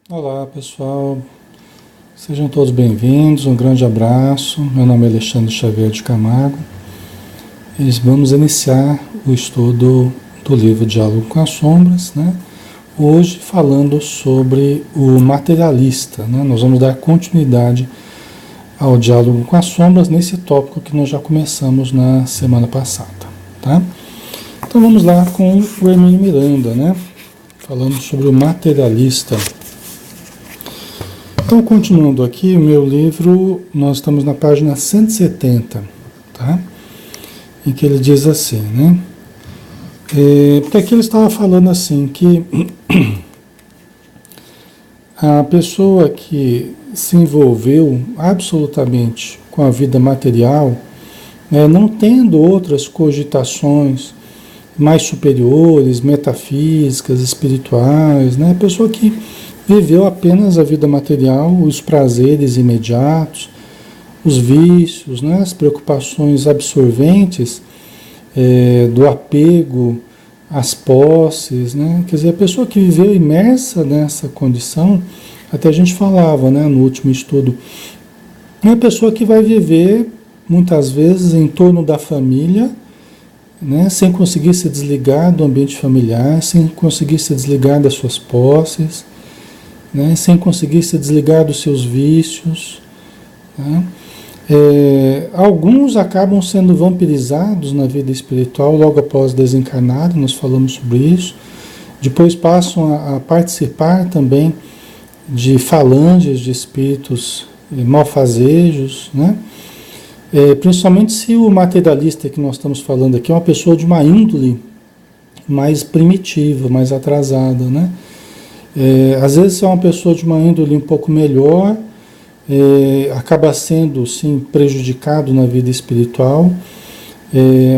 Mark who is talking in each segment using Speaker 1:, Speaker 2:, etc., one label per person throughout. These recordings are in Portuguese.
Speaker 1: Olá pessoal, sejam todos bem-vindos, um grande abraço. Meu nome é Alexandre Xavier de Camargo e vamos iniciar o estudo do livro Diálogo com as Sombras, né? Hoje falando sobre o materialista, né? Nós vamos dar continuidade ao Diálogo com as Sombras nesse tópico que nós já começamos na semana passada, tá? Então vamos lá com o Hermínio Miranda, né? Falando sobre o materialista. Então, continuando aqui, o meu livro, nós estamos na página 170, tá? Em que ele diz assim, né? Porque aqui ele estava falando assim, que a pessoa que se envolveu absolutamente com a vida material, né, não tendo outras cogitações mais superiores, metafísicas, espirituais, né? A pessoa que viveu apenas a vida material, os prazeres imediatos, os vícios, né, as preocupações absorventes do apego às posses, né? Quer dizer, a pessoa que viveu imersa nessa condição, até a gente falava, né, no último estudo, é a pessoa que vai viver muitas vezes em torno da família, né, sem conseguir se desligar do ambiente familiar, sem conseguir se desligar das suas posses, né, sem conseguir se desligar dos seus vícios, né? Alguns acabam sendo vampirizados na vida espiritual logo após desencarnar, nós falamos sobre isso. Depois passam a participar também de falanges de espíritos malfazejos, né? Principalmente se o materialista que nós estamos falando aqui é uma pessoa de uma índole mais primitiva, mais atrasada, né? Às vezes é uma pessoa de uma índole um pouco melhor, acaba sendo sim prejudicado na vida espiritual,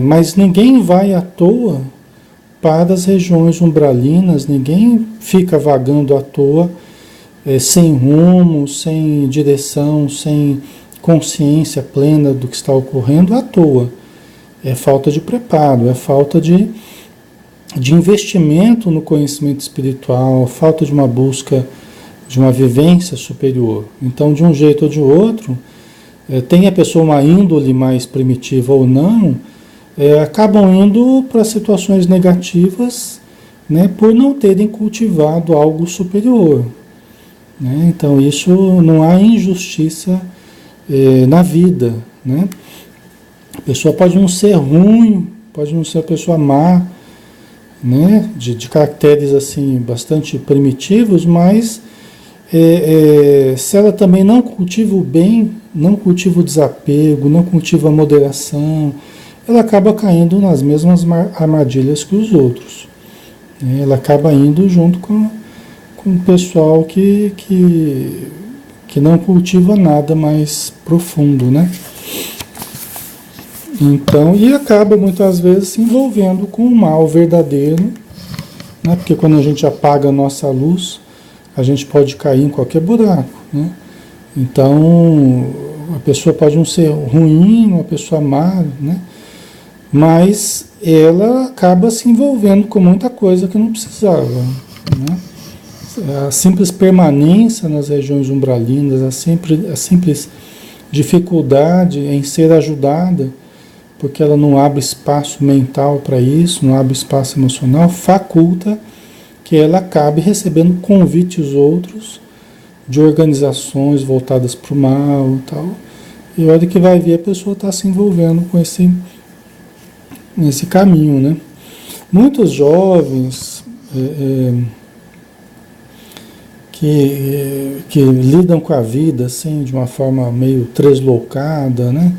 Speaker 1: mas ninguém vai à toa para as regiões umbralinas, ninguém fica vagando à toa, sem rumo, sem direção, sem consciência plena do que está ocorrendo à toa. É falta de preparo, é falta de investimento no conhecimento espiritual, falta de uma busca, de uma vivência superior. Então, de um jeito ou de outro, tem a pessoa uma índole mais primitiva ou não, acabam indo para situações negativas, né, por não terem cultivado algo superior, né? Então, isso não há injustiça na vida, né? A pessoa pode não ser ruim, pode não ser uma pessoa má, né, de caracteres assim bastante primitivos, mas se ela também não cultiva o bem, não cultiva o desapego, não cultiva a moderação, ela acaba caindo nas mesmas armadilhas que os outros, né? Ela acaba indo junto com o pessoal que não cultiva nada mais profundo, né? Então, e acaba muitas vezes se envolvendo com o mal verdadeiro, né? Porque quando a gente apaga a nossa luz, a gente pode cair em qualquer buraco, né? Então, a pessoa pode não ser ruim, uma pessoa má, né? Mas ela acaba se envolvendo com muita coisa que não precisava, né? A simples permanência nas regiões umbralinas, a simples dificuldade em ser ajudada, porque ela não abre espaço mental para isso, não abre espaço emocional, faculta que ela acabe recebendo convites outros de organizações voltadas para o mal e tal. E olha que vai ver, a pessoa está se envolvendo com nesse caminho, né? Muitos jovens que lidam com a vida assim, de uma forma meio tresloucada, né?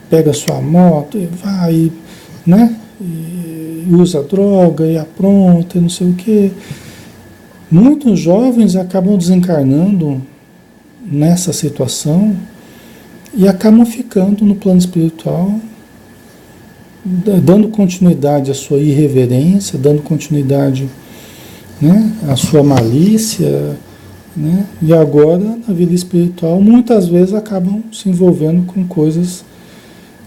Speaker 1: Pega sua moto e vai, né? E usa droga e apronta, não sei o quê. Muitos jovens acabam desencarnando nessa situação e acabam ficando no plano espiritual, dando continuidade à sua irreverência, dando continuidade, né, à sua malícia, né? E agora, na vida espiritual, muitas vezes acabam se envolvendo com coisas,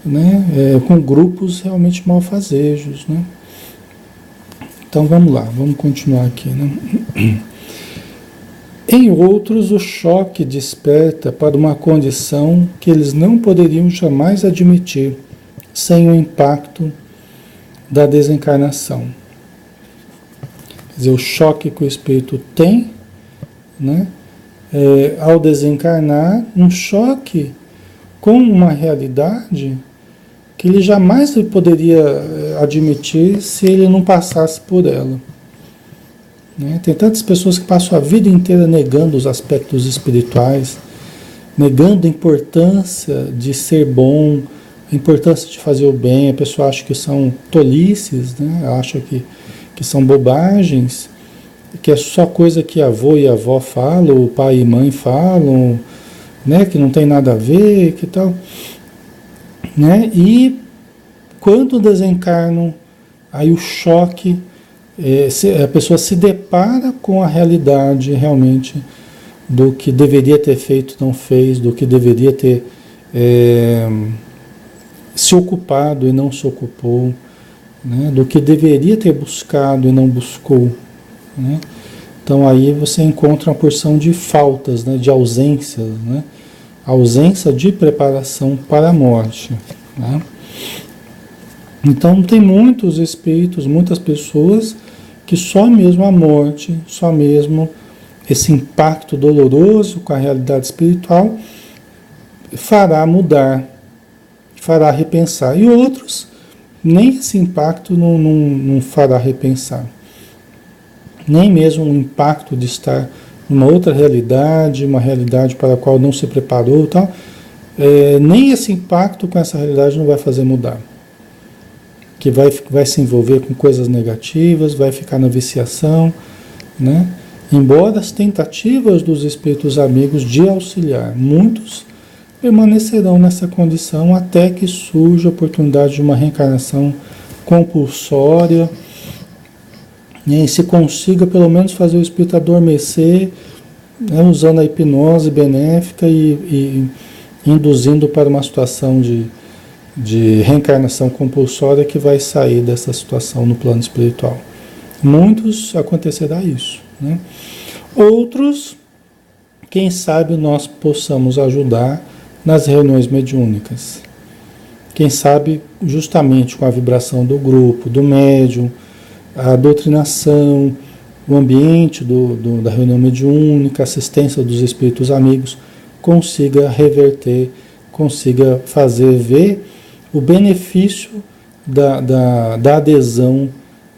Speaker 1: né, com grupos realmente malfazejos, né? Então vamos lá, vamos continuar aqui, né? Em outros, o choque desperta para uma condição que eles não poderiam jamais admitir sem o impacto da desencarnação. Quer dizer, o choque que o espírito tem, né, ao desencarnar, um choque com uma realidade que ele jamais poderia admitir se ele não passasse por ela. Né? Tem tantas pessoas que passam a vida inteira negando os aspectos espirituais, negando a importância de ser bom, a importância de fazer o bem. A pessoa acha que são tolices, né? Acha que são bobagens, que é só coisa que avô e avó falam, o pai e mãe falam, né? Que não tem nada a ver, que tal. Né? E quando desencarnam, aí o choque, a pessoa se depara com a realidade realmente do que deveria ter feito, não fez, do que deveria ter se ocupado e não se ocupou, né? Do que deveria ter buscado e não buscou. Né? Então aí você encontra uma porção de faltas, né? De ausências, né? Ausência de preparação para a morte. Né? Então tem muitos espíritos, muitas pessoas que só mesmo a morte, só mesmo esse impacto doloroso com a realidade espiritual fará mudar, fará repensar. E outros, nem esse impacto não fará repensar. Nem mesmo o impacto de estar numa outra realidade, uma realidade para a qual não se preparou, tal, nem esse impacto com essa realidade não vai fazer mudar. Que vai se envolver com coisas negativas, vai ficar na viciação, né? Embora as tentativas dos espíritos amigos de auxiliar, muitos permanecerão nessa condição até que surja a oportunidade de uma reencarnação compulsória, e se consiga pelo menos fazer o espírito adormecer, né, usando a hipnose benéfica e induzindo para uma situação de reencarnação compulsória que vai sair dessa situação no plano espiritual. Muitos acontecerá isso. Né? Outros, quem sabe nós possamos ajudar nas reuniões mediúnicas. Quem sabe justamente com a vibração do grupo, do médium, a doutrinação, o ambiente da reunião mediúnica, a assistência dos espíritos amigos, consiga reverter, consiga fazer ver o benefício da adesão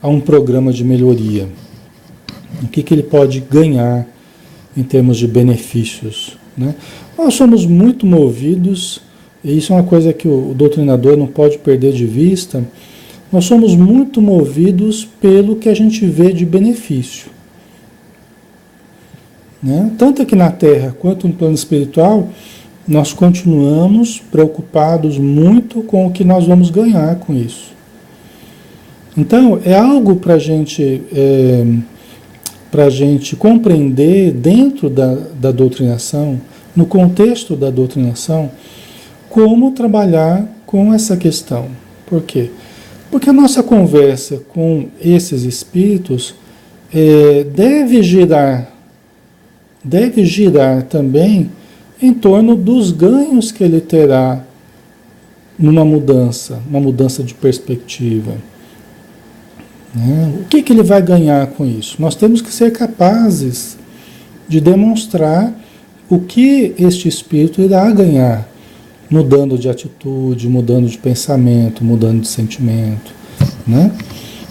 Speaker 1: a um programa de melhoria. O que ele pode ganhar em termos de benefícios. Né? Nós somos muito movidos, e isso é uma coisa que o doutrinador não pode perder de vista, nós somos muito movidos pelo que a gente vê de benefício. Né? Tanto aqui na Terra quanto no plano espiritual, nós continuamos preocupados muito com o que nós vamos ganhar com isso. Então, é algo para a gente compreender dentro da doutrinação, no contexto da doutrinação, como trabalhar com essa questão. Por quê? Porque a nossa conversa com esses espíritos deve girar também em torno dos ganhos que ele terá numa mudança, uma mudança de perspectiva. Né? O que ele vai ganhar com isso? Nós temos que ser capazes de demonstrar o que este espírito irá ganhar, mudando de atitude, mudando de pensamento, mudando de sentimento. Né?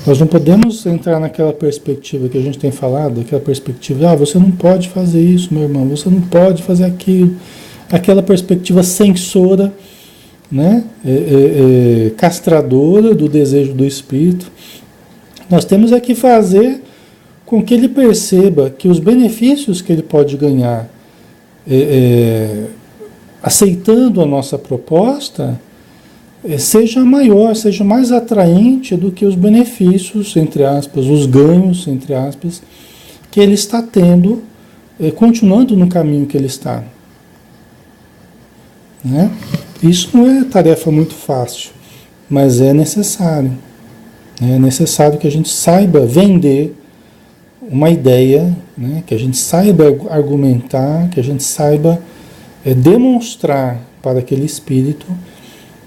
Speaker 1: Nós não podemos entrar naquela perspectiva que a gente tem falado, aquela perspectiva, você não pode fazer isso, meu irmão, você não pode fazer aquilo, aquela perspectiva censora, né? Castradora do desejo do espírito. Nós temos que fazer com que ele perceba que os benefícios que ele pode ganhar aceitando a nossa proposta seja maior, seja mais atraente do que os benefícios, entre aspas, os ganhos, entre aspas, que ele está tendo, continuando no caminho que ele está. Né? Isso não é tarefa muito fácil, mas é necessário. É necessário que a gente saiba vender uma ideia, né, que a gente saiba argumentar, que a gente saiba demonstrar para aquele espírito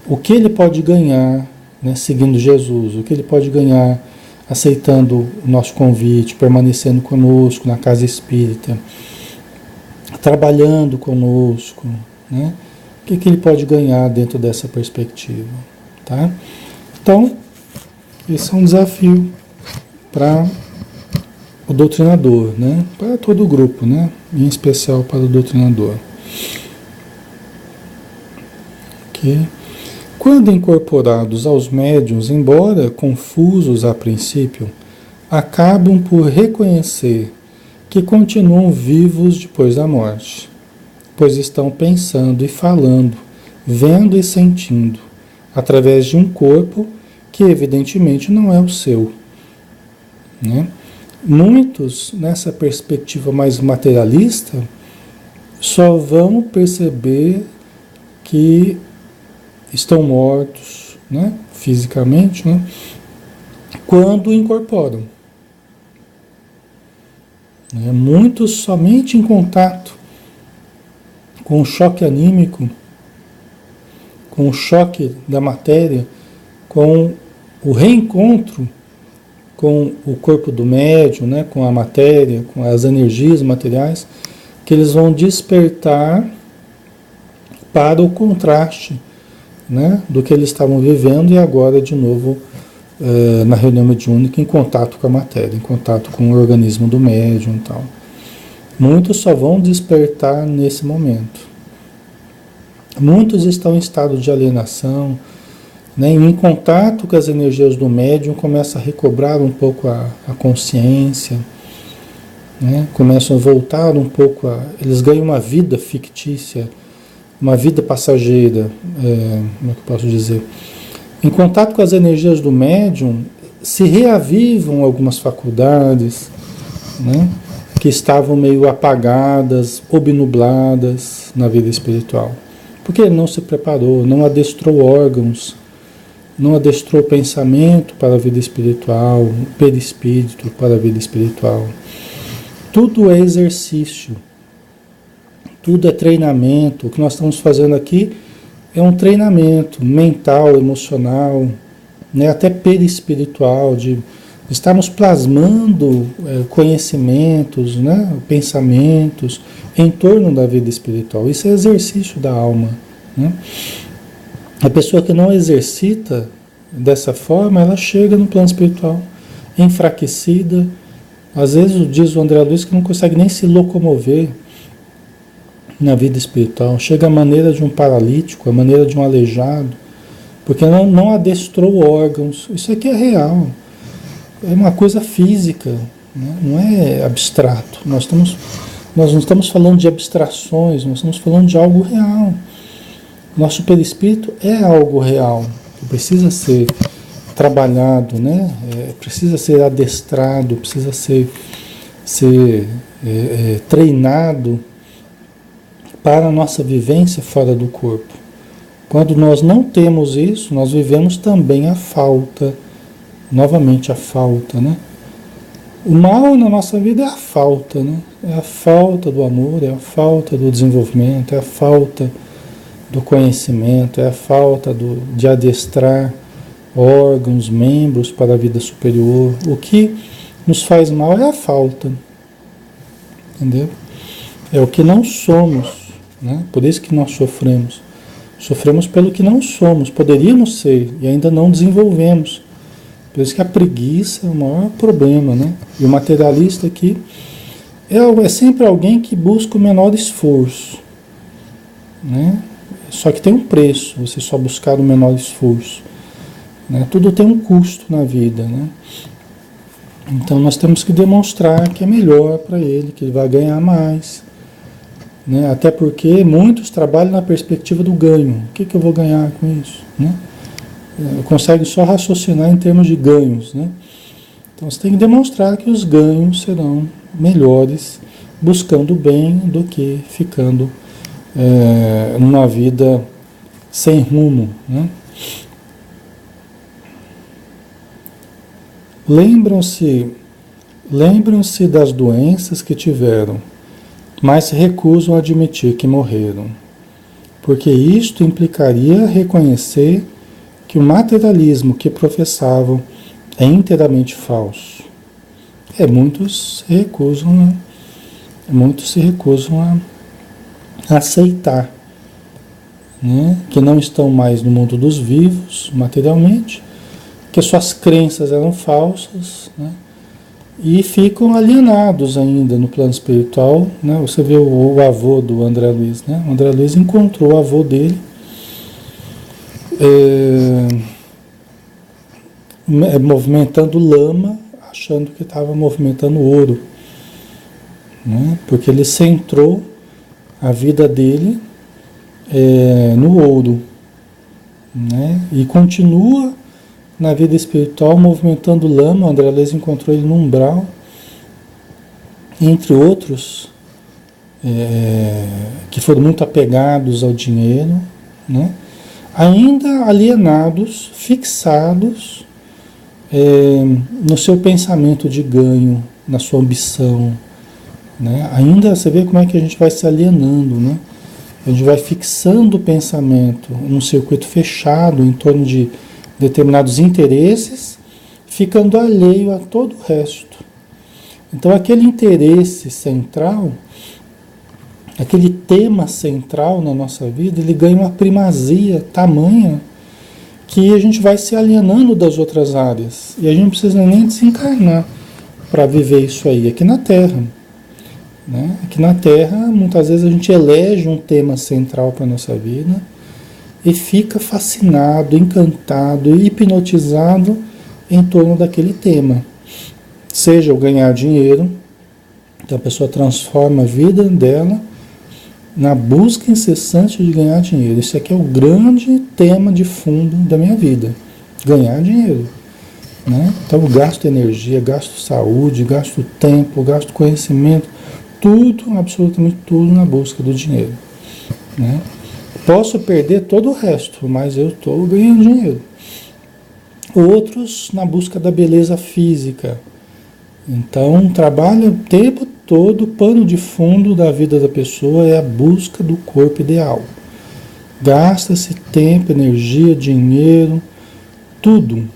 Speaker 1: o que ele pode ganhar, né, seguindo Jesus, o que ele pode ganhar aceitando o nosso convite, permanecendo conosco na casa espírita, trabalhando conosco, né? O que ele pode ganhar dentro dessa perspectiva, tá? Então, esse é um desafio para o doutrinador, né? Para todo o grupo, né? Em especial para o doutrinador. Ok? Quando incorporados aos médiuns, embora confusos a princípio, acabam por reconhecer que continuam vivos depois da morte, pois estão pensando e falando, vendo e sentindo, através de um corpo que evidentemente não é o seu, né? Muitos, nessa perspectiva mais materialista, só vão perceber que estão mortos, né, fisicamente, né, quando incorporam. Muitos somente em contato com o choque anímico, com o choque da matéria, com o reencontro com o corpo do médium, né, com a matéria, com as energias materiais, que eles vão despertar para o contraste, né, do que eles estavam vivendo e agora de novo na reunião mediúnica em contato com a matéria, em contato com o organismo do médium e tal. Muitos só vão despertar nesse momento. Muitos estão em estado de alienação, né, em contato com as energias do médium, começam a recobrar um pouco a consciência, né, começam a voltar um pouco, eles ganham uma vida fictícia, uma vida passageira, como é que eu posso dizer? Em contato com as energias do médium, se reavivam algumas faculdades, né, que estavam meio apagadas, obnubladas na vida espiritual. Porque ele não se preparou, não adestrou órgãos, não adestrou pensamento para a vida espiritual, perispírito para a vida espiritual. Tudo é exercício, tudo é treinamento. O que nós estamos fazendo aqui é um treinamento mental, emocional, né, até perispiritual, de estarmos plasmando conhecimentos, né, pensamentos em torno da vida espiritual. Isso é exercício da alma, né? A pessoa que não exercita dessa forma, ela chega no plano espiritual enfraquecida. Às vezes diz o André Luiz que não consegue nem se locomover na vida espiritual. Chega à maneira de um paralítico, à maneira de um aleijado, porque não adestrou órgãos. Isso aqui é real. É uma coisa física, né? Não é abstrato. Nós não estamos falando de abstrações, nós estamos falando de algo real. Nosso perispírito é algo real, que precisa ser trabalhado, né? Precisa ser adestrado, precisa ser treinado para a nossa vivência fora do corpo. Quando nós não temos isso, nós vivemos também a falta, novamente a falta, né? O mal na nossa vida é a falta, né? É a falta do amor, é a falta do desenvolvimento, é a falta do conhecimento, é a falta de adestrar órgãos, membros para a vida superior. O que nos faz mal é a falta, entendeu? É o que não somos, né? Por isso que nós sofremos. Sofremos pelo que não somos, poderíamos ser e ainda não desenvolvemos. Por isso que a preguiça é o maior problema, né? E o materialista aqui é sempre alguém que busca o menor esforço, né? Só que tem um preço, você só buscar o menor esforço, né? Tudo tem um custo na vida, né? Então nós temos que demonstrar que é melhor para ele, que ele vai ganhar mais, né? Até porque muitos trabalham na perspectiva do ganho. O que eu vou ganhar com isso, né? Consegue só raciocinar em termos de ganhos, né? Então você tem que demonstrar que os ganhos serão melhores buscando o bem do que ficando numa vida sem rumo, né? Lembram-se Lembram-se das doenças que tiveram, mas se recusam a admitir que morreram, porque isto implicaria reconhecer que o materialismo que professavam é inteiramente falso. Muitos se recusam, né? Muitos se recusam a aceitar, né? Que não estão mais no mundo dos vivos, materialmente, que suas crenças eram falsas, né? E ficam alienados ainda no plano espiritual, né? Você vê o avô do André Luiz, né? O André Luiz encontrou o avô dele movimentando lama, achando que estava movimentando ouro, né? Porque ele centrou a vida dele no ouro, né? E continua na vida espiritual movimentando lama. O André Luiz encontrou ele no umbral, entre outros que foram muito apegados ao dinheiro, né? Ainda alienados, fixados no seu pensamento de ganho, na sua ambição, né? Ainda você vê como é que a gente vai se alienando, né? A gente vai fixando o pensamento num circuito fechado em torno de determinados interesses, ficando alheio a todo o resto. Então aquele interesse central, aquele tema central na nossa vida, ele ganha uma primazia tamanha que a gente vai se alienando das outras áreas. E a gente não precisa nem desencarnar para viver isso aí, aqui na Terra, né? Aqui na Terra, muitas vezes a gente elege um tema central para a nossa vida e fica fascinado, encantado e hipnotizado em torno daquele tema. Seja o ganhar dinheiro, então a pessoa transforma a vida dela na busca incessante de ganhar dinheiro. Esse aqui é o grande tema de fundo da minha vida, ganhar dinheiro, né? Então eu gasto energia, gasto saúde, gasto tempo, gasto conhecimento, tudo, absolutamente tudo na busca do dinheiro, né? Posso perder todo o resto, mas eu estou ganhando dinheiro. Outros na busca da beleza física. Então, trabalha o tempo todo, o pano de fundo da vida da pessoa é a busca do corpo ideal. Gasta-se tempo, energia, dinheiro, tudo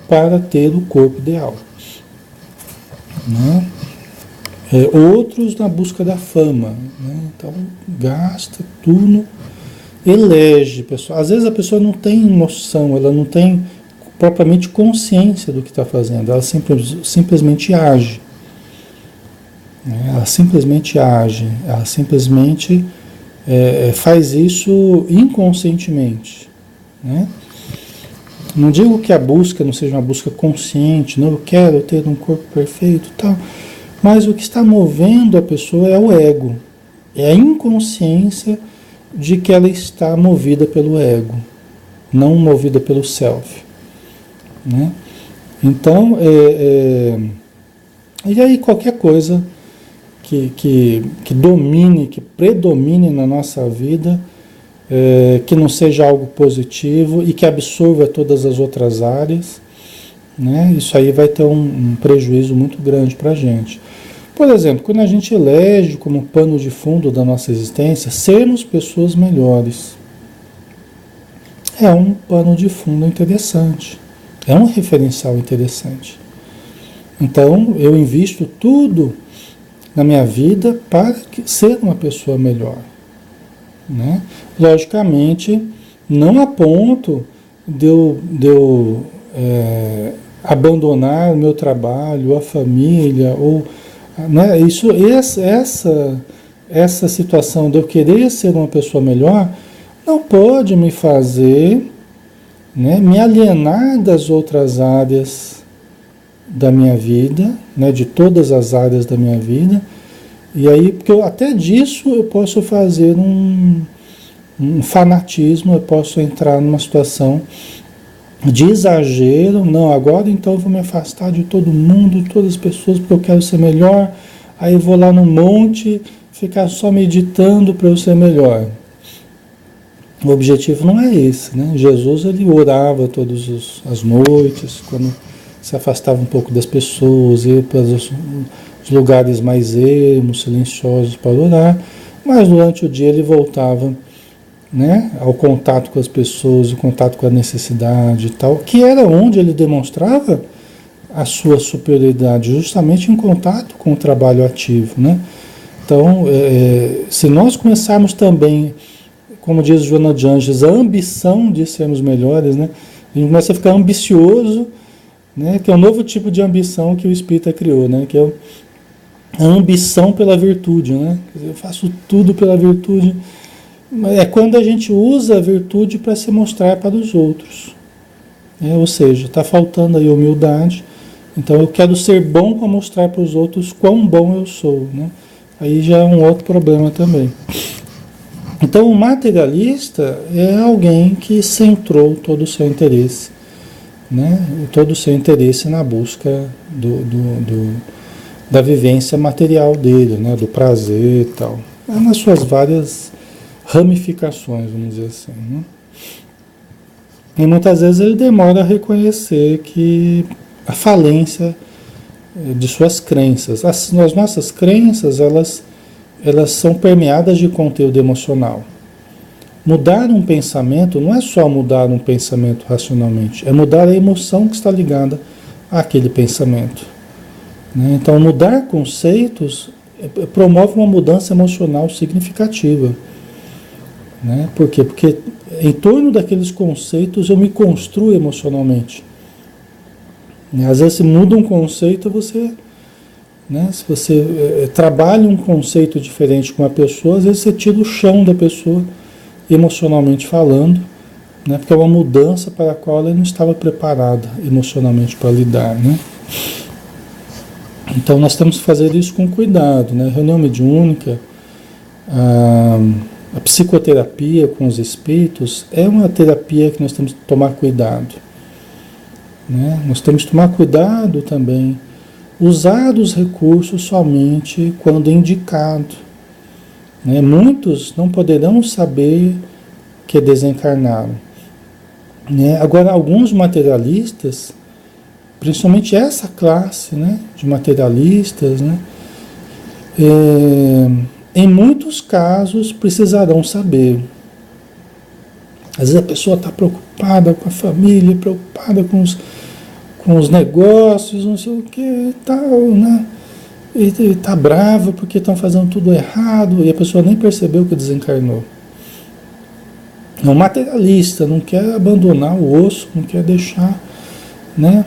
Speaker 1: para ter o corpo ideal, né? Outros na busca da fama, né? Então, gasta tudo, elege, pessoal. Às vezes a pessoa não tem noção, ela não tem propriamente consciência do que está fazendo, ela simplesmente age, né? Ela simplesmente age, ela simplesmente faz isso inconscientemente, né? Não digo que a busca não seja uma busca consciente, não, eu quero ter um corpo perfeito e tal, mas o que está movendo a pessoa é o ego, é a inconsciência de que ela está movida pelo ego, não movida pelo self, né? Então, e aí qualquer coisa que domine, que predomine na nossa vida, que não seja algo positivo e que absorva todas as outras áreas, né? Isso aí vai ter um prejuízo muito grande para a gente. Por exemplo, quando a gente elege como pano de fundo da nossa existência sermos pessoas melhores, é um pano de fundo interessante, é um referencial interessante. Então, eu invisto tudo na minha vida para ser uma pessoa melhor, né? Logicamente, não a ponto de eu abandonar o meu trabalho, a família, ou, né? Essa situação de eu querer ser uma pessoa melhor não pode me fazer, né, me alienar das outras áreas da minha vida, né, de todas as áreas da minha vida. E aí, porque até disso eu posso fazer um fanatismo, eu posso entrar numa situação de exagero. Não, agora então eu vou me afastar de todo mundo, de todas as pessoas, porque eu quero ser melhor. Aí eu vou lá no monte, ficar só meditando para eu ser melhor. O objetivo não é esse, né? Jesus, ele orava todas as noites, quando se afastava um pouco das pessoas, ia para os lugares mais ermos, silenciosos para orar, mas durante o dia ele voltava, né, ao contato com as pessoas, o contato com a necessidade e tal, que era onde ele demonstrava a sua superioridade, justamente em contato com o trabalho ativo, né? Então, se nós começarmos também, como diz Joana de Angelis, a ambição de sermos melhores, né? A gente começa a ficar ambicioso, né? Que é um novo tipo de ambição que o Espírita criou, né? Que é a ambição pela virtude, né? Quer dizer, eu faço tudo pela virtude. É quando a gente usa a virtude para se mostrar para os outros, né? Ou seja, está faltando aí humildade. Então eu quero ser bom para mostrar para os outros quão bom eu sou, né? Aí já é um outro problema também. Então o materialista é alguém que centrou todo o seu interesse, né? Todo o seu interesse na busca da vivência material dele, né? Do prazer e tal, nas suas várias ramificações, vamos dizer assim, né? E muitas vezes ele demora a reconhecer que a falência de suas crenças. As nossas crenças, elas são permeadas de conteúdo emocional. Mudar um pensamento não é só mudar um pensamento racionalmente, é mudar a emoção que está ligada àquele pensamento, né? Então, mudar conceitos promove uma mudança emocional significativa, né? Por quê? Porque em torno daqueles conceitos eu me construo emocionalmente. Às vezes, se muda um conceito, você, né, se você trabalha um conceito diferente com a pessoa, às vezes você tira o chão da pessoa, emocionalmente falando, né, porque é uma mudança para a qual ela não estava preparada emocionalmente para lidar, né? Então, nós temos que fazer isso com cuidado, né? Reunião mediúnica, a psicoterapia com os espíritos é uma terapia que nós temos que tomar cuidado, né? Nós temos que tomar cuidado também, usar os recursos somente quando indicado, né? Muitos não poderão saber que desencarnaram, né? Agora, alguns materialistas, principalmente essa classe, né, de materialistas, né, em muitos casos precisarão saber. Às vezes a pessoa está preocupada com a família, preocupada com os negócios, não sei o que e tal, né? E está brava porque estão fazendo tudo errado e a pessoa nem percebeu que desencarnou. É um materialista, não quer abandonar o osso, não quer deixar, né?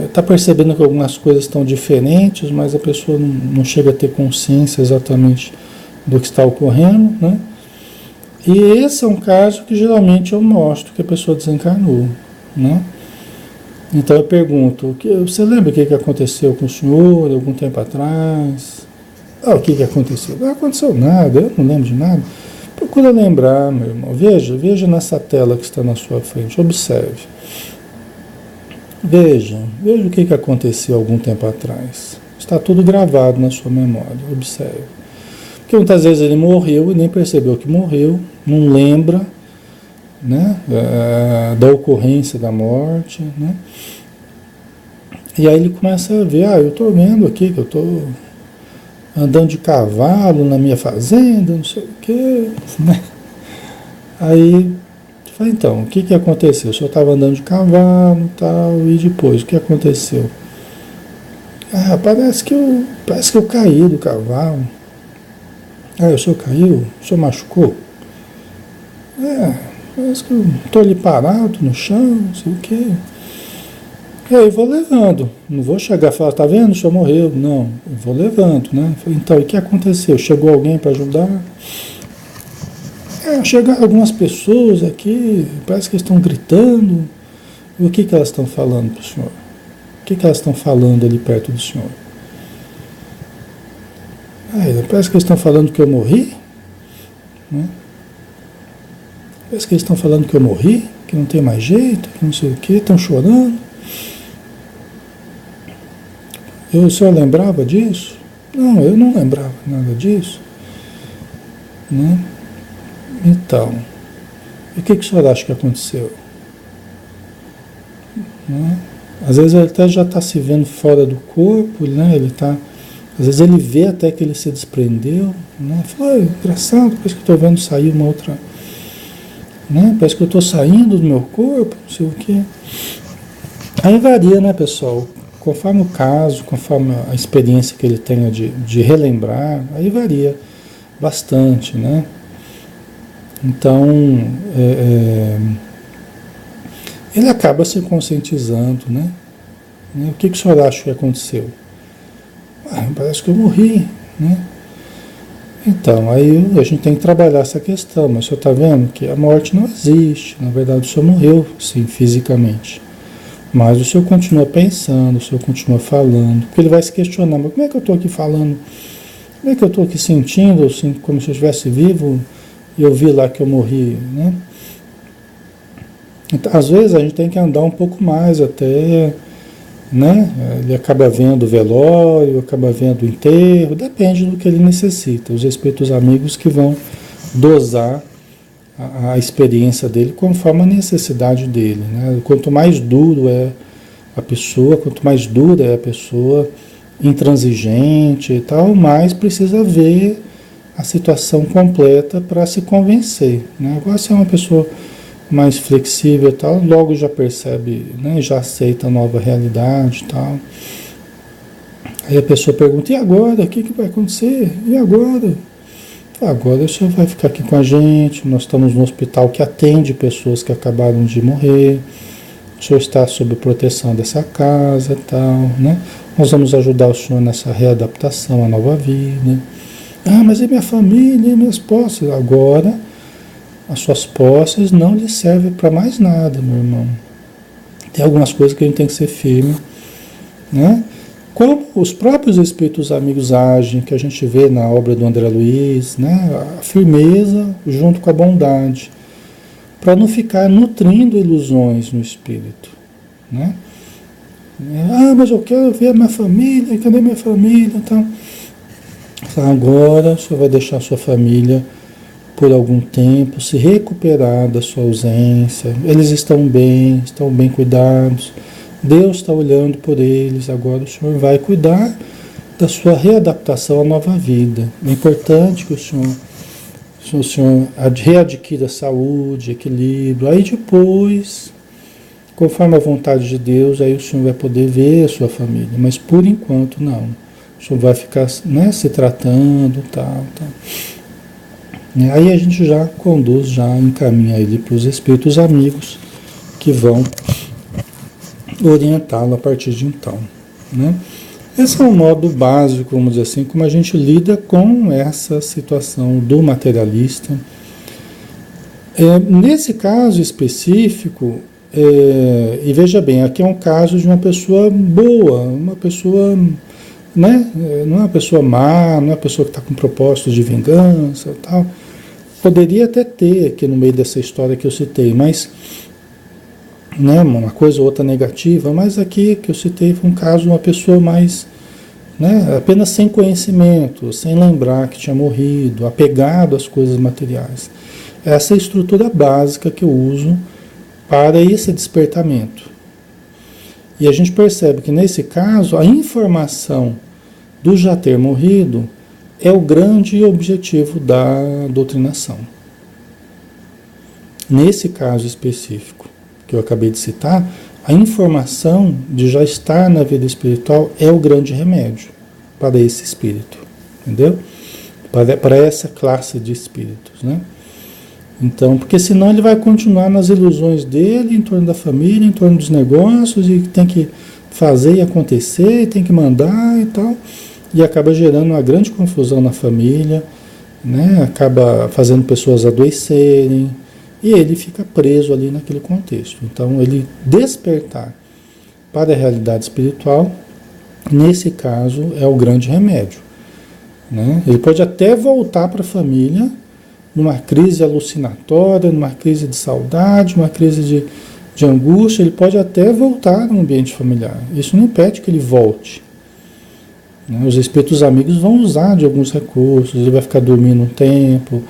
Speaker 1: Está percebendo que algumas coisas estão diferentes, mas a pessoa não chega a ter consciência exatamente do que está ocorrendo, né? E esse é um caso que geralmente eu mostro que a pessoa desencarnou, né? Então eu pergunto, você lembra o que aconteceu com o senhor algum tempo atrás? O que aconteceu? Não aconteceu nada, eu não lembro de nada. Procura lembrar, meu irmão. Veja nessa tela que está na sua frente, observe. Veja o que aconteceu algum tempo atrás. Está tudo gravado na sua memória, observe. Porque muitas vezes ele morreu e nem percebeu que morreu, não lembra, né, da ocorrência da morte, né? E aí ele começa a ver, eu estou vendo aqui que eu estou andando de cavalo na minha fazenda, não sei o quê, né? Aí falei, então, o que aconteceu? O senhor estava andando de cavalo e tal, e depois, o que aconteceu? Parece que eu caí do cavalo. O senhor caiu? O senhor machucou? Parece que eu estou ali parado no chão, não sei o quê. E aí eu vou levando, não vou chegar e falar, tá vendo, o senhor morreu. Não, eu vou levando, né? Falei, então, e o que aconteceu? Chegou alguém para ajudar? Chegaram algumas pessoas aqui, parece que estão gritando. E o que elas estão falando para o senhor? O que elas estão falando ali perto do senhor? Parece que eles estão falando que eu morri, né? Parece que eles estão falando que eu morri, que não tem mais jeito, que não sei o que, estão chorando. O senhor lembrava disso? Não, eu não lembrava nada disso, né? Então, e o que o senhor acha que aconteceu? Né? Às vezes ele até já está se vendo fora do corpo, né? Às vezes ele vê até que ele se desprendeu, né? Fala, engraçado, parece que eu estou vendo sair uma outra, né? Parece que eu estou saindo do meu corpo, não sei o quê. Aí varia, né, pessoal? Conforme o caso, conforme a experiência que ele tenha de relembrar, aí varia bastante, né? Então, ele acaba se conscientizando, né? O que o senhor acha que aconteceu? Parece que eu morri, né? Então, aí a gente tem que trabalhar essa questão, mas o senhor está vendo que a morte não existe, na verdade o senhor morreu, sim, fisicamente. Mas o senhor continua pensando, o senhor continua falando, porque ele vai se questionar, mas como é que eu estou aqui falando? Como é que eu estou aqui sentindo, assim, como se eu estivesse vivo e eu vi lá que eu morri, né? Então, às vezes a gente tem que andar um pouco mais até, né? Ele acaba vendo o velório, acaba vendo o enterro, depende do que ele necessita. Os espíritos amigos que vão dosar a experiência dele conforme a necessidade dele, né? Quanto mais duro é a pessoa, quanto mais dura é a pessoa, intransigente e tal, mais precisa ver a situação completa para se convencer, né? Agora, se é uma pessoa mais flexível e tal, logo já percebe, né? Já aceita a nova realidade e tal. Aí a pessoa pergunta, e agora? O que vai acontecer? E agora? Agora o senhor vai ficar aqui com a gente, nós estamos no hospital que atende pessoas que acabaram de morrer, o senhor está sob proteção dessa casa e tal, né? Nós vamos ajudar o senhor nessa readaptação à nova vida. Ah, mas e minha família, e minhas posses? Agora, as suas posses não lhe servem para mais nada, meu irmão. Tem algumas coisas que a gente tem que ser firme, né? Como os próprios espíritos amigos agem, que a gente vê na obra do André Luiz, né? A firmeza junto com a bondade, para não ficar nutrindo ilusões no espírito, né? Ah, mas eu quero ver a minha família, cadê minha família? Então, agora o senhor vai deixar a sua família por algum tempo se recuperar da sua ausência. Eles estão bem cuidados. Deus está olhando por eles, agora o senhor vai cuidar da sua readaptação à nova vida. É importante que o senhor readquira saúde, equilíbrio. Aí depois, conforme a vontade de Deus, aí o senhor vai poder ver a sua família. Mas por enquanto não. O senhor vai ficar, né, se tratando, tal. Aí a gente já conduz, já encaminha ele para os espíritos amigos que vão orientá-lo a partir de então, né? Esse é um modo básico, vamos dizer assim, como a gente lida com essa situação do materialista. Nesse caso específico, e veja bem, aqui é um caso de uma pessoa boa, uma pessoa, né? Não é uma pessoa má, não é uma pessoa que está com propósito de vingança e tal. Poderia até ter aqui no meio dessa história que eu citei, mas, né, uma coisa ou outra negativa, mas aqui que eu citei foi um caso de uma pessoa mais, né, apenas sem conhecimento, sem lembrar que tinha morrido, apegado às coisas materiais. Essa é a estrutura básica que eu uso para esse despertamento. E a gente percebe que nesse caso a informação do já ter morrido é o grande objetivo da doutrinação. Nesse caso específico que eu acabei de citar, a informação de já estar na vida espiritual é o grande remédio para esse espírito, entendeu? Para essa classe de espíritos, né? Então, porque senão ele vai continuar nas ilusões dele, em torno da família, em torno dos negócios, e tem que fazer e acontecer, e tem que mandar e tal, e acaba gerando uma grande confusão na família, né? Acaba fazendo pessoas adoecerem, e ele fica preso ali naquele contexto. Então, ele despertar para a realidade espiritual, nesse caso, é o grande remédio, né? Ele pode até voltar para a família numa crise alucinatória, numa crise de saudade, numa crise de angústia, ele pode até voltar no ambiente familiar. Isso não impede que ele volte, né? Os espíritos amigos vão usar de alguns recursos, ele vai ficar dormindo um tempo,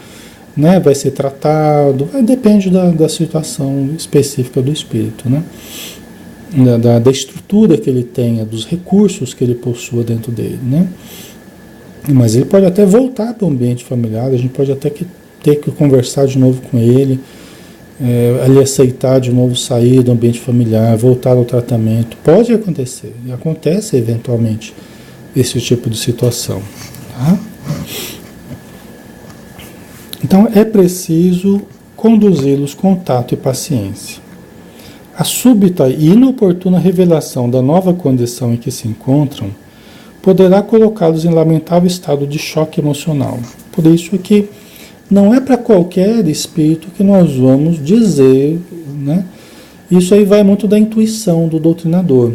Speaker 1: né? Vai ser tratado, depende da situação específica do espírito, né? da estrutura que ele tenha, dos recursos que ele possua dentro dele, né? Mas ele pode até voltar para o ambiente familiar, a gente pode até ter que conversar de novo com ele, ele aceitar de novo sair do ambiente familiar, voltar ao tratamento. Pode acontecer, e acontece eventualmente esse tipo de situação. Tá? Então é preciso conduzi-los com tato e paciência. A súbita e inoportuna revelação da nova condição em que se encontram poderá colocá-los em lamentável estado de choque emocional. Por isso que não é para qualquer espírito que nós vamos dizer, né? Isso aí vai muito da intuição do doutrinador,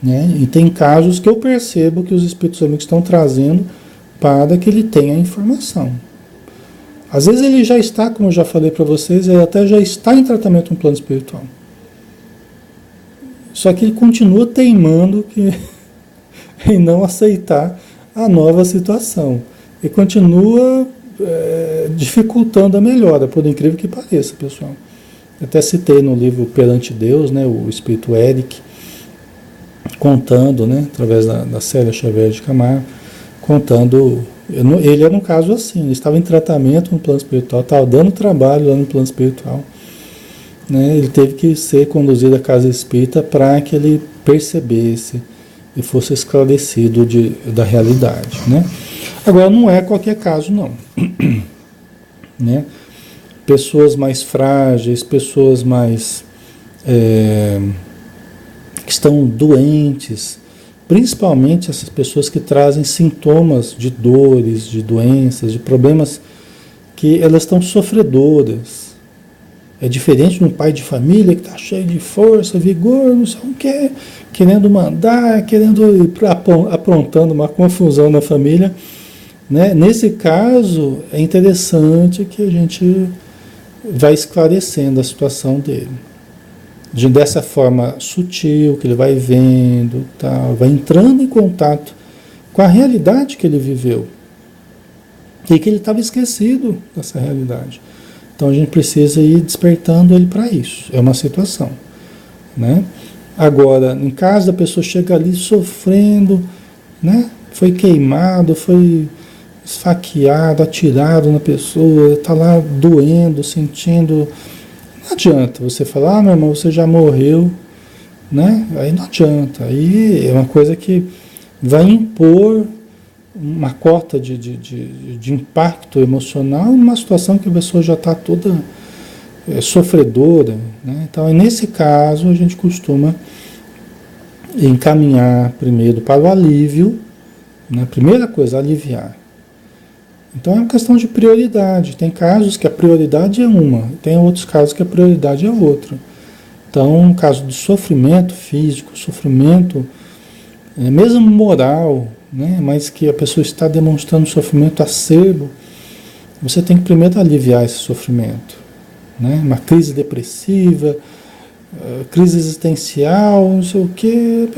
Speaker 1: né? E tem casos que eu percebo que os espíritos amigos estão trazendo para que ele tenha a informação. Às vezes ele já está, como eu já falei para vocês, ele até já está em tratamento no plano espiritual. Só que ele continua teimando em não aceitar a nova situação. E continua dificultando a melhora, por incrível que pareça, pessoal. Eu até citei no livro Perante Deus, né, o espírito Eric, contando, né, através da Célia Xavier de Camargo, contando. Ele era um caso assim, ele estava em tratamento no plano espiritual, estava dando trabalho lá no plano espiritual, né? Ele teve que ser conduzido à casa espírita para que ele percebesse e fosse esclarecido da realidade, né? Agora, não é qualquer caso, não. Né? Pessoas mais frágeis, pessoas mais que estão doentes, principalmente essas pessoas que trazem sintomas de dores, de doenças, de problemas, que elas estão sofredoras. É diferente de um pai de família que está cheio de força, vigor, não sei o que, querendo mandar, querendo aprontando uma confusão na família, né? Nesse caso, é interessante que a gente vai esclarecendo a situação dele. Dessa forma sutil, que ele vai vendo, tá, vai entrando em contato com a realidade que ele viveu e que ele estava esquecido dessa realidade. Então a gente precisa ir despertando ele para isso. É uma situação, né? Agora, em caso da pessoa chega ali sofrendo, né? Foi queimado, foi esfaqueado, atirado na pessoa, está lá doendo, sentindo. Não adianta você falar, meu irmão, você já morreu, né? Aí não adianta. Aí é uma coisa que vai impor uma cota de impacto emocional numa situação que a pessoa já está toda sofredora, né? Então, nesse caso, a gente costuma encaminhar primeiro para o alívio, né? Primeira coisa, aliviar. Então é uma questão de prioridade. Tem casos que a prioridade é uma, tem outros casos que a prioridade é outra. Então, no caso de sofrimento físico, sofrimento mesmo moral, né, mas que a pessoa está demonstrando sofrimento acerbo, você tem que primeiro aliviar esse sofrimento. Né? Uma crise depressiva, crise existencial, não sei o quê.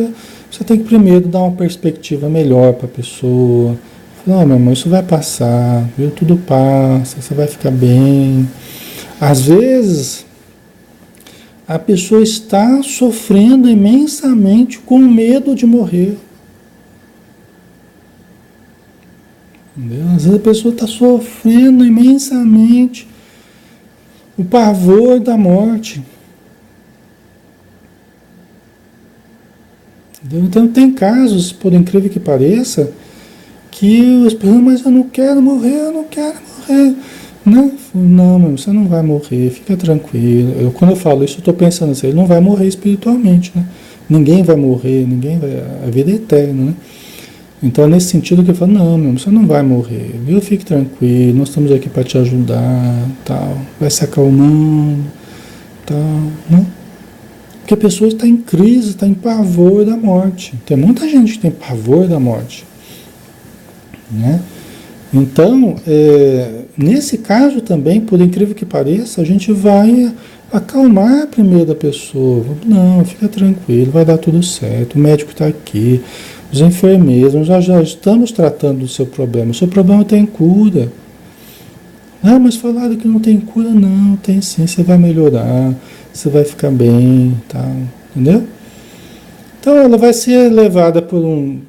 Speaker 1: Você tem que primeiro dar uma perspectiva melhor para a pessoa. Não, meu irmão, isso vai passar, viu? Tudo passa, você vai ficar bem. Às vezes, a pessoa está sofrendo imensamente com medo de morrer. Entendeu? Às vezes a pessoa está sofrendo imensamente o pavor da morte. Entendeu? Então tem casos, por incrível que pareça, que as pessoas, mas eu não quero morrer, né? Não, meu, você não vai morrer, fica tranquilo. Quando eu falo isso, eu estou pensando assim, ele não vai morrer espiritualmente, né? Ninguém vai morrer, a vida é eterna, né? Então, nesse sentido que eu falo, não, meu, você não vai morrer, viu? Fique tranquilo, nós estamos aqui para te ajudar, tal, vai se acalmando, tal, né? Porque a pessoa está em crise, está em pavor da morte. Tem muita gente que tem pavor da morte, né? Então, nesse caso também, por incrível que pareça, a gente vai acalmar primeiro a pessoa. Não, fica tranquilo, vai dar tudo certo, o médico está aqui, os enfermeiros, nós já estamos tratando do seu problema. O seu problema tem cura. Ah, mas falaram que não tem cura. Não, tem sim, você vai melhorar, você vai ficar bem, tá? entendeu? Então ela vai ser levada por um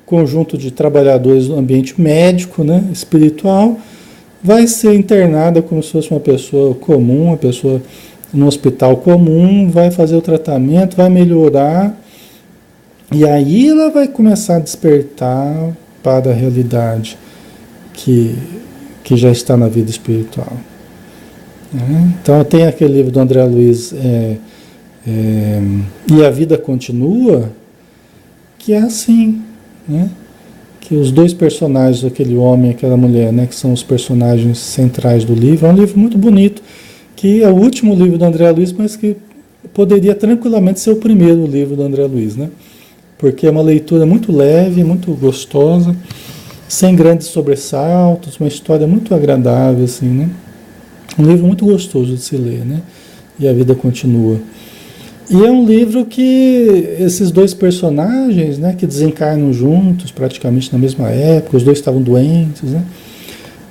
Speaker 1: conjunto de trabalhadores do ambiente médico, né, espiritual, vai ser internada como se fosse uma pessoa comum, uma pessoa no hospital comum, vai fazer o tratamento, vai melhorar, e aí ela vai começar a despertar para a realidade que já está na vida espiritual. Né? Então tem aquele livro do André Luiz, E a Vida Continua, que é assim, né? Que os dois personagens, aquele homem e aquela mulher, né, que são os personagens centrais do livro, é um livro muito bonito, que é o último livro do André Luiz, mas que poderia tranquilamente ser o primeiro livro do André Luiz, né? Porque é uma leitura muito leve, muito gostosa, sem grandes sobressaltos, uma história muito agradável, assim, né? Um livro muito gostoso de se ler, né? E a Vida Continua. E é um livro que esses dois personagens, né, que desencarnam juntos, praticamente na mesma época, os dois estavam doentes, né?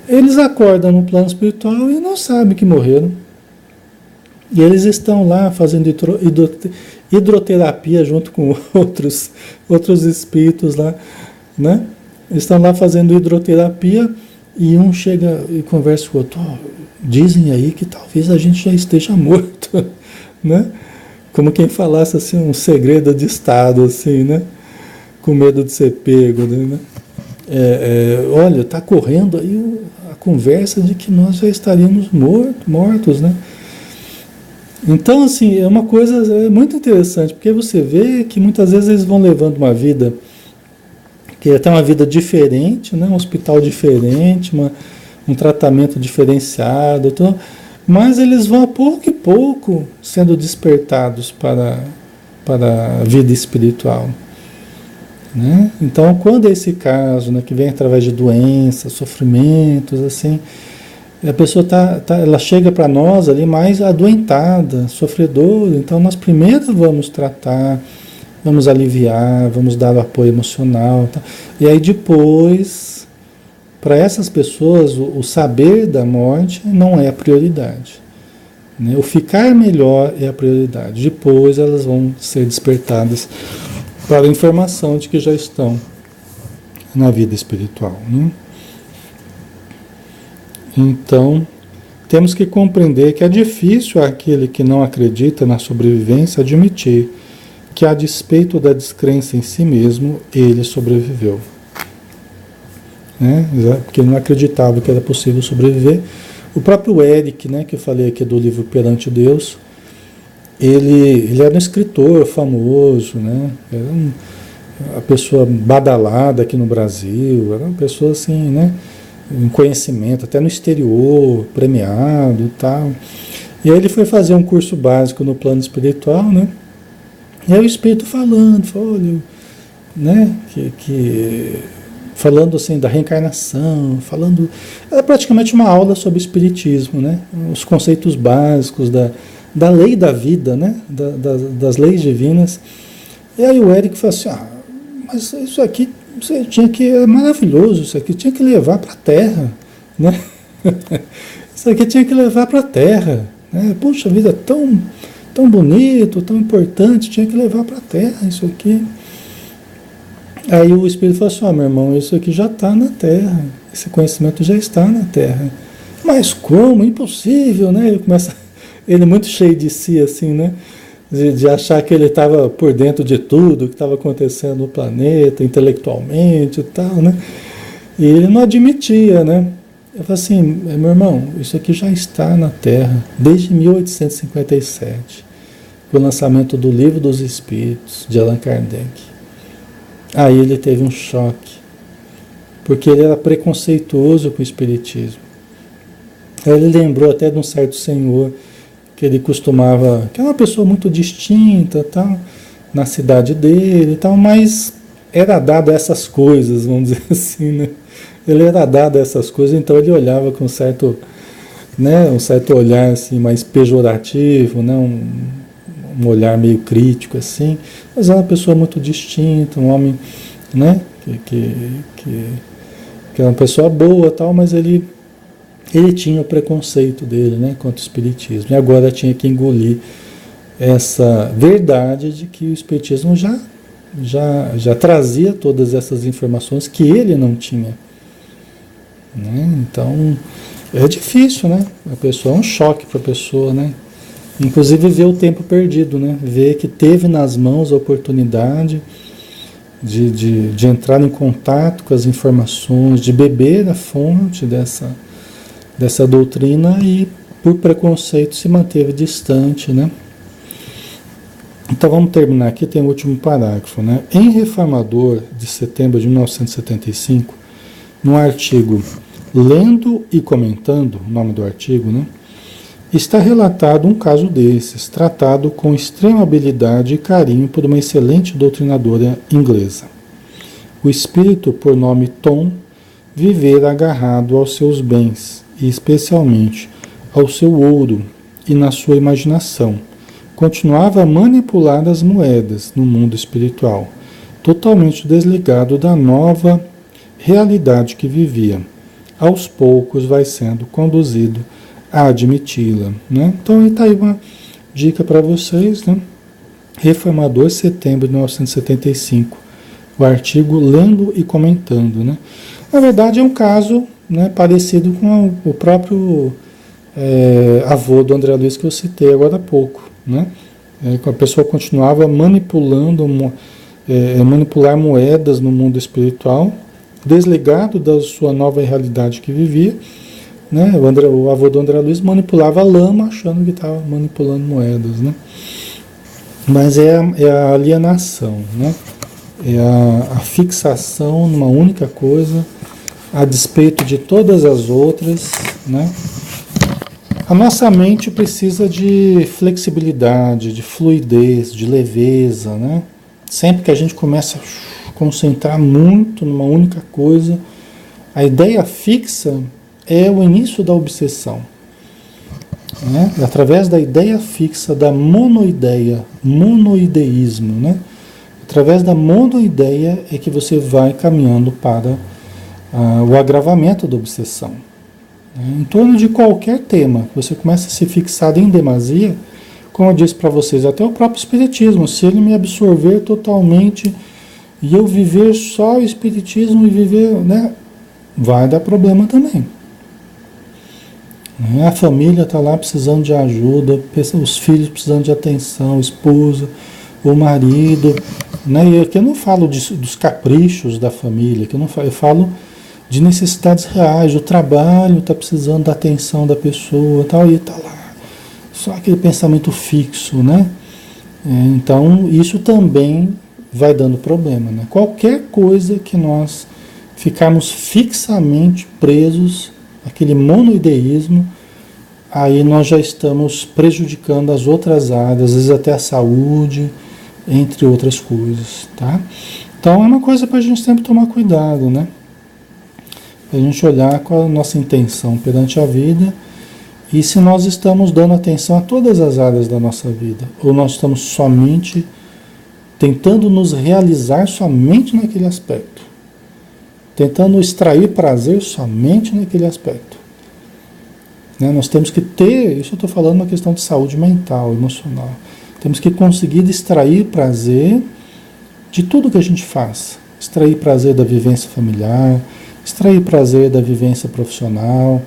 Speaker 1: Eles acordam no plano espiritual e não sabem que morreram. E eles estão lá fazendo hidroterapia junto com outros espíritos lá, né? Eles estão lá fazendo hidroterapia e um chega e conversa com o outro. Oh, dizem aí que talvez a gente já esteja morto, né? Como quem falasse assim um segredo de Estado, assim, né? Com medo de ser pego, né? Olha, está correndo aí a conversa de que nós já estaríamos mortos, né? Então, assim, é uma coisa muito interessante, porque você vê que muitas vezes eles vão levando uma vida, que é até uma vida diferente, né? Um hospital diferente, um tratamento diferenciado, então, mas eles vão a pouco e pouco sendo despertados para a vida espiritual. Né? Então, quando é esse caso, né, que vem através de doenças, sofrimentos, assim, a pessoa ela chega para nós ali mais adoentada, sofredora, então nós primeiro vamos tratar, vamos aliviar, vamos dar o apoio emocional, tá? E aí depois, para essas pessoas, o saber da morte não é a prioridade. Né? O ficar melhor é a prioridade. Depois elas vão ser despertadas para a informação de que já estão na vida espiritual. Né? Então, temos que compreender que é difícil aquele que não acredita na sobrevivência admitir que, a despeito da descrença em si mesmo, ele sobreviveu. Né? Porque ele não acreditava que era possível sobreviver. O próprio Eric, né, que eu falei aqui do livro Perante Deus, ele era um escritor famoso, né? Era uma pessoa badalada aqui no Brasil, era uma pessoa assim, né, em conhecimento, até no exterior, premiado e tal. E aí ele foi fazer um curso básico no plano espiritual, né? E aí o espírito falando, olha, né, falando assim da reencarnação, era praticamente uma aula sobre espiritismo, né? Os conceitos básicos da lei da vida, né? Das leis divinas. E aí o Eric falou assim, mas isso aqui é maravilhoso, isso aqui tinha que levar para a Terra, né? Isso aqui tinha que levar para a Terra, né? Puxa vida, tão bonito, tão importante, tinha que levar para a Terra isso aqui. Aí o Espírito falou assim, meu irmão, isso aqui já está na Terra, esse conhecimento já está na Terra. Mas como? Impossível, né? Ele muito cheio de si, assim, né? De achar que ele estava por dentro de tudo que estava acontecendo no planeta, intelectualmente e tal, né? E ele não admitia, né? Eu falei assim, meu irmão, isso aqui já está na Terra desde 1857, com o lançamento do Livro dos Espíritos, de Allan Kardec. Aí ele teve um choque, porque ele era preconceituoso com o Espiritismo. Aí ele lembrou até de um certo senhor que ele costumava, que era uma pessoa muito distinta, tal, na cidade dele e tal, mas era dado a essas coisas, vamos dizer assim, né? Ele era dado a essas coisas, então ele olhava com certo, né, um certo olhar assim, mais pejorativo, né, um olhar meio crítico assim, mas era uma pessoa muito distinta, um homem, né, que era uma pessoa boa, tal, mas ele tinha o preconceito dele, né, contra o espiritismo, e agora tinha que engolir essa verdade de que o Espiritismo já trazia todas essas informações que ele não tinha, né? Então, é difícil, né? A pessoa, é um choque para a pessoa, né? Inclusive ver o tempo perdido, né? Ver que teve nas mãos a oportunidade de entrar em contato com as informações, de beber a fonte dessa doutrina e, por preconceito, se manteve distante, né? Então vamos terminar aqui, tem o último parágrafo, né? Em Reformador, de setembro de 1975, no artigo Lendo e Comentando, o nome do artigo, né? Está relatado um caso desses, tratado com extrema habilidade e carinho por uma excelente doutrinadora inglesa. O espírito, por nome Tom, vivera agarrado aos seus bens, e especialmente ao seu ouro e na sua imaginação. Continuava a manipular as moedas no mundo espiritual, totalmente desligado da nova realidade que vivia. Aos poucos vai sendo conduzido a admiti-la, né? Então está aí uma dica para vocês, né? Reformador, setembro de 1975, o artigo Lendo e Comentando, né? Na verdade é um caso, né, parecido com o próprio avô do André Luiz que eu citei agora há pouco, né? A pessoa continuava manipulando, manipular moedas no mundo espiritual, desligado da sua nova realidade que vivia, né? O avô do André Luiz manipulava a lama, achando que estava manipulando moedas, né? Mas é a alienação, né? É a fixação numa única coisa, a despeito de todas as outras, né? A nossa mente precisa de flexibilidade, de fluidez, de leveza, né? Sempre que a gente começa a concentrar muito numa única coisa, a ideia fixa é o início da obsessão, né? Através da ideia fixa, da monoideísmo, né? Através da monoideia é que você vai caminhando para o agravamento da obsessão. Em torno de qualquer tema, você começa a se fixar em demasia, como eu disse para vocês, até o próprio Espiritismo, se ele me absorver totalmente e eu viver só o Espiritismo e viver, né, vai dar problema também. A família está lá precisando de ajuda, os filhos precisando de atenção, a esposa, o marido, né? E aqui eu não falo dos caprichos da família, eu falo de necessidades reais, o trabalho está precisando da atenção da pessoa, tal, e está lá. Só aquele pensamento fixo, né? Então, isso também vai dando problema, né? Qualquer coisa que nós ficarmos fixamente presos, aquele monoideísmo, aí nós já estamos prejudicando as outras áreas, às vezes até a saúde, entre outras coisas, tá? Então, é uma coisa para a gente sempre tomar cuidado, né? A gente olhar qual a nossa intenção perante a vida e se nós estamos dando atenção a todas as áreas da nossa vida, ou nós estamos somente tentando nos realizar somente naquele aspecto, tentando extrair prazer somente naquele aspecto, né? Nós temos que ter, isso eu estou falando uma questão de saúde mental, emocional, temos que conseguir extrair prazer de tudo que a gente faz, extrair prazer da vivência familiar, extrair prazer da vivência profissional,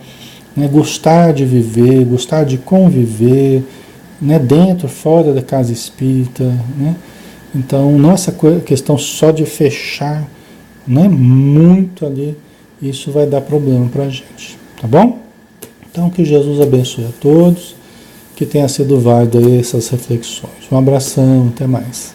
Speaker 1: né? Gostar de viver, gostar de conviver, né? Dentro, fora da casa espírita, né? Então, não essa questão só de fechar, né, muito ali, isso vai dar problema para a gente, tá bom? Então, que Jesus abençoe a todos, que tenha sido válido aí essas reflexões. Um abração, até mais.